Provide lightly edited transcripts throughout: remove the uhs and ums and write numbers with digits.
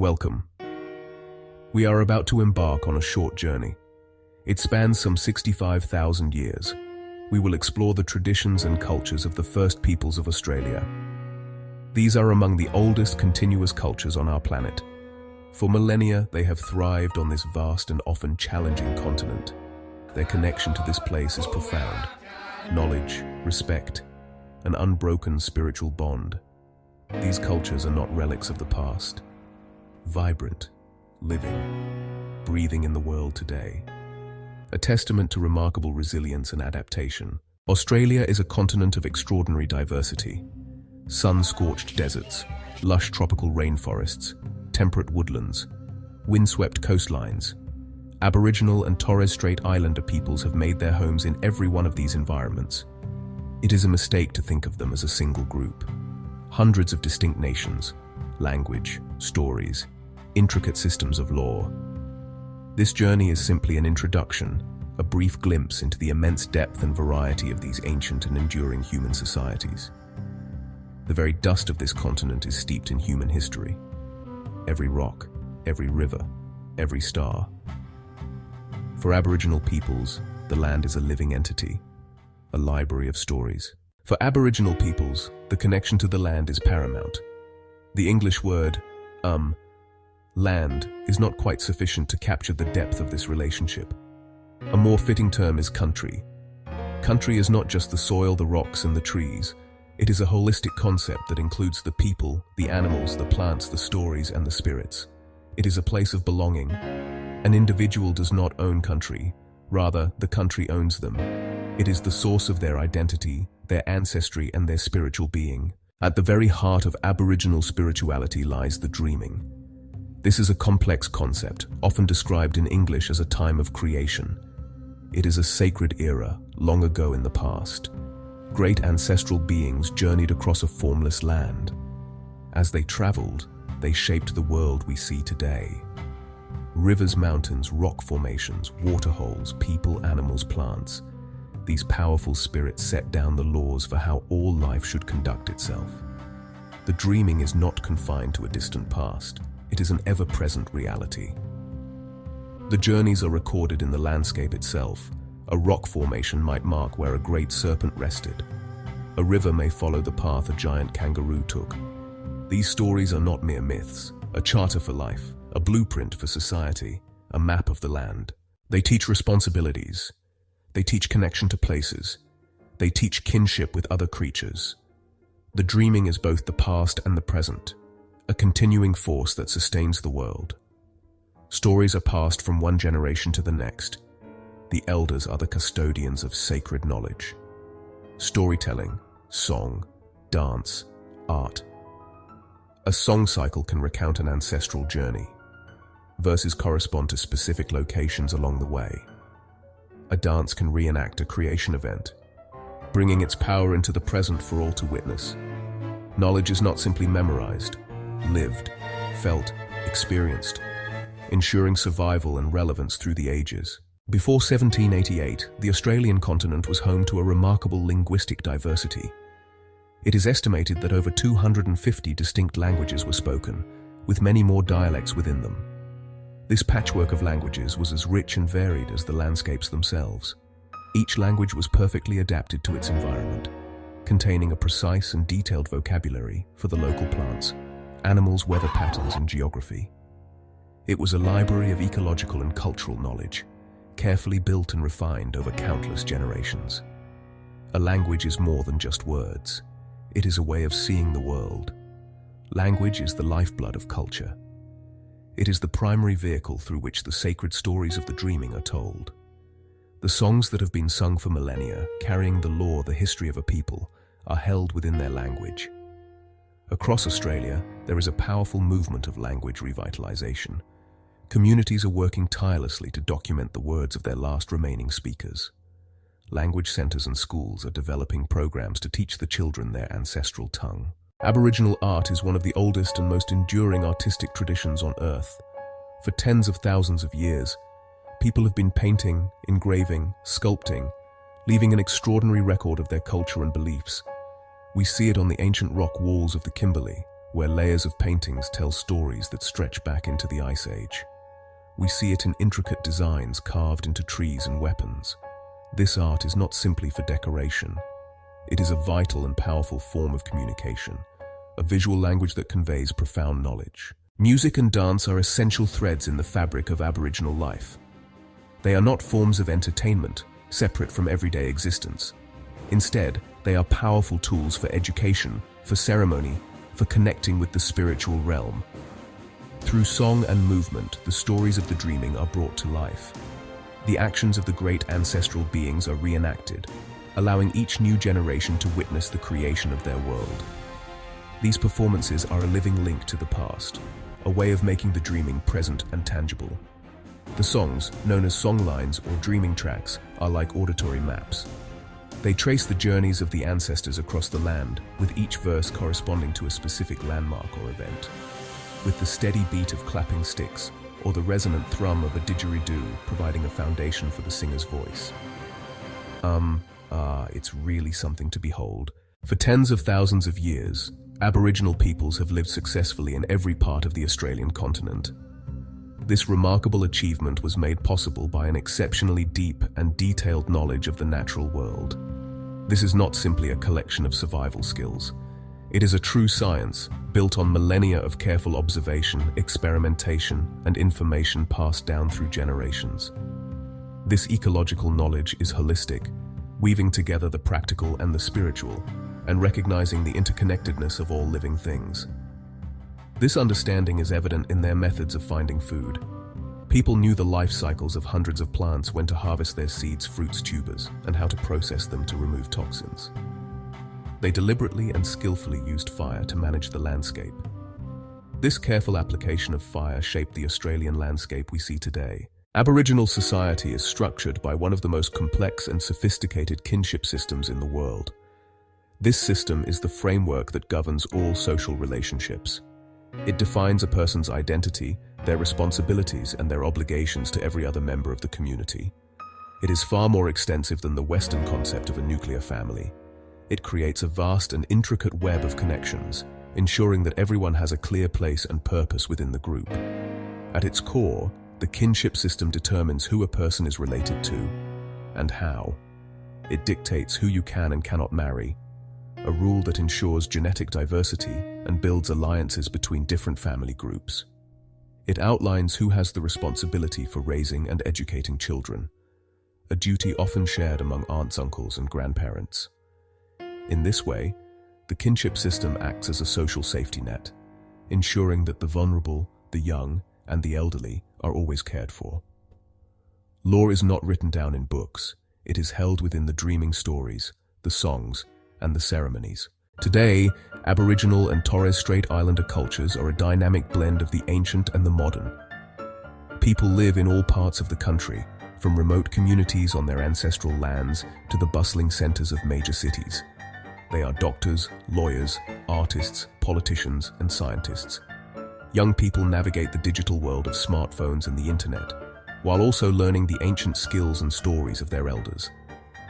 Welcome. We are about to embark on a short journey. It spans some 65,000 years. We will explore the traditions and cultures of the first peoples of Australia. These are among the oldest continuous cultures on our planet. For millennia, they have thrived on this vast and often challenging continent. Their connection to this place is profound. Knowledge, respect, an unbroken spiritual bond. These cultures are not relics of the past. Vibrant, living, breathing in the world today. A testament to remarkable resilience and adaptation. Australia is a continent of extraordinary diversity. Sun-scorched deserts, lush tropical rainforests, temperate woodlands, windswept coastlines. Aboriginal and Torres Strait Islander peoples have made their homes in every one of these environments. It is a mistake to think of them as a single group. Hundreds of distinct nations, language, stories, intricate systems of law. This journey is simply an introduction, a brief glimpse into the immense depth and variety of these ancient and enduring human societies. The very dust of this continent is steeped in human history. Every rock, every river, every star. For Aboriginal peoples, the land is a living entity, a library of stories. For Aboriginal peoples, the connection to the land is paramount. The English word, land, is not quite sufficient to capture the depth of this relationship. A more fitting term is country. Country is not just the soil, the rocks, and the trees. It is a holistic concept that includes the people, the animals, the plants, the stories, and the spirits. It is a place of belonging. An individual does not own country. Rather, the country owns them. It is the source of their identity, their ancestry, and their spiritual being. At the very heart of Aboriginal spirituality lies the dreaming. This is a complex concept, often described in English as a time of creation. It is a sacred era, long ago in the past. Great ancestral beings journeyed across a formless land. As they traveled, they shaped the world we see today. Rivers, mountains, rock formations, waterholes, people, animals, plants. These powerful spirits set down the laws for how all life should conduct itself. The dreaming is not confined to a distant past. It is an ever-present reality. The journeys are recorded in the landscape itself. A rock formation might mark where a great serpent rested. A river may follow the path a giant kangaroo took. These stories are not mere myths, a charter for life, a blueprint for society, a map of the land. They teach responsibilities. They teach connection to places. They teach kinship with other creatures. The dreaming is both the past and the present, a continuing force that sustains the world. Stories are passed from one generation to the next. The elders are the custodians of sacred knowledge. Storytelling, song, dance, art. A song cycle can recount an ancestral journey. Verses correspond to specific locations along the way. A dance can reenact a creation event, bringing its power into the present for all to witness. Knowledge is not simply memorized, lived, felt, experienced, ensuring survival and relevance through the ages. Before 1788, the Australian continent was home to a remarkable linguistic diversity. It is estimated that over 250 distinct languages were spoken, with many more dialects within them. This patchwork of languages was as rich and varied as the landscapes themselves. Each language was perfectly adapted to its environment, containing a precise and detailed vocabulary for the local plants, animals, weather patterns, and geography. It was a library of ecological and cultural knowledge, carefully built and refined over countless generations. A language is more than just words. It is a way of seeing the world. Language is the lifeblood of culture. It is the primary vehicle through which the sacred stories of the dreaming are told. The songs that have been sung for millennia, carrying the lore, the history of a people, are held within their language. Across Australia, there is a powerful movement of language revitalization. Communities are working tirelessly to document the words of their last remaining speakers. Language centers and schools are developing programs to teach the children their ancestral tongue. Aboriginal art is one of the oldest and most enduring artistic traditions on Earth. For tens of thousands of years, people have been painting, engraving, sculpting, leaving an extraordinary record of their culture and beliefs. We see it on the ancient rock walls of the Kimberley, where layers of paintings tell stories that stretch back into the Ice Age. We see it in intricate designs carved into trees and weapons. This art is not simply for decoration. It is a vital and powerful form of communication, a visual language that conveys profound knowledge. Music and dance are essential threads in the fabric of Aboriginal life. They are not forms of entertainment, separate from everyday existence. Instead, they are powerful tools for education, for ceremony, for connecting with the spiritual realm. Through song and movement, the stories of the dreaming are brought to life. The actions of the great ancestral beings are reenacted, allowing each new generation to witness the creation of their world. These performances are a living link to the past, a way of making the dreaming present and tangible. The songs, known as songlines or dreaming tracks, are like auditory maps. They trace the journeys of the ancestors across the land, with each verse corresponding to a specific landmark or event. With the steady beat of clapping sticks, or the resonant thrum of a didgeridoo providing a foundation for the singer's voice. It's really something to behold. For tens of thousands of years, Aboriginal peoples have lived successfully in every part of the Australian continent. This remarkable achievement was made possible by an exceptionally deep and detailed knowledge of the natural world. This is not simply a collection of survival skills. It is a true science, built on millennia of careful observation, experimentation, and information passed down through generations. This ecological knowledge is holistic, weaving together the practical and the spiritual, and recognizing the interconnectedness of all living things. This understanding is evident in their methods of finding food. People knew the life cycles of hundreds of plants, when to harvest their seeds, fruits, tubers, and how to process them to remove toxins. They deliberately and skillfully used fire to manage the landscape. This careful application of fire shaped the Australian landscape we see today. Aboriginal society is structured by one of the most complex and sophisticated kinship systems in the world. This system is the framework that governs all social relationships. It defines a person's identity, their responsibilities, and their obligations to every other member of the community. It is far more extensive than the Western concept of a nuclear family. It creates a vast and intricate web of connections, ensuring that everyone has a clear place and purpose within the group. At its core, the kinship system determines who a person is related to and how. It dictates who you can and cannot marry, a rule that ensures genetic diversity and builds alliances between different family groups. It outlines who has the responsibility for raising and educating children, a duty often shared among aunts, uncles, and grandparents. In this way, the kinship system acts as a social safety net, ensuring that the vulnerable, the young, and the elderly are always cared for. Law is not written down in books. It is held within the dreaming stories, the songs, and the ceremonies. Today, Aboriginal and Torres Strait Islander cultures are a dynamic blend of the ancient and the modern. People live in all parts of the country, from remote communities on their ancestral lands to the bustling centers of major cities. They are doctors, lawyers, artists, politicians, and scientists. Young people navigate the digital world of smartphones and the internet, while also learning the ancient skills and stories of their elders.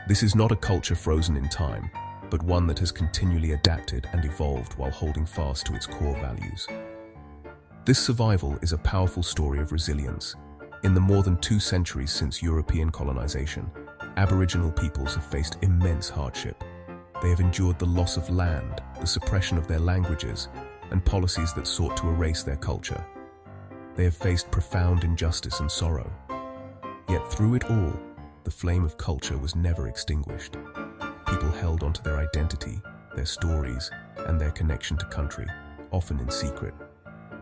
This is not a culture frozen in time, but one that has continually adapted and evolved while holding fast to its core values. This survival is a powerful story of resilience. In the more than 2 centuries since European colonization, Aboriginal peoples have faced immense hardship. They have endured the loss of land, the suppression of their languages, and policies that sought to erase their culture. They have faced profound injustice and sorrow. Yet through it all, the flame of culture was never extinguished. People held onto their identity, their stories, and their connection to country, often in secret,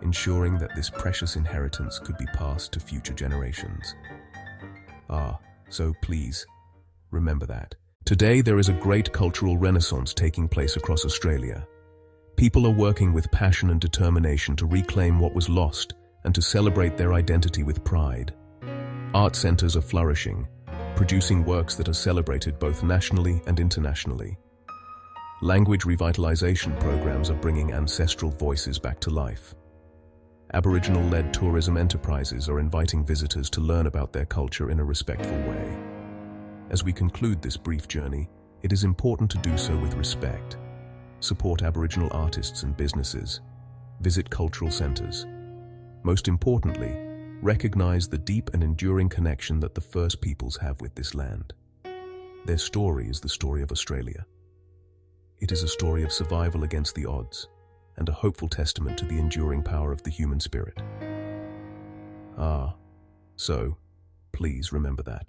ensuring that this precious inheritance could be passed to future generations. So please, remember that. Today there is a great cultural renaissance taking place across Australia. People are working with passion and determination to reclaim what was lost and to celebrate their identity with pride. Art centres are flourishing, producing works that are celebrated both nationally and internationally. Language revitalization programs are bringing ancestral voices back to life. Aboriginal-led tourism enterprises are inviting visitors to learn about their culture in a respectful way. As we conclude this brief journey, it is important to do so with respect. Support Aboriginal artists and businesses. Visit cultural centers. Most importantly, recognize the deep and enduring connection that the First Peoples have with this land. Their story is the story of Australia. It is a story of survival against the odds, and a hopeful testament to the enduring power of the human spirit. So, please remember that.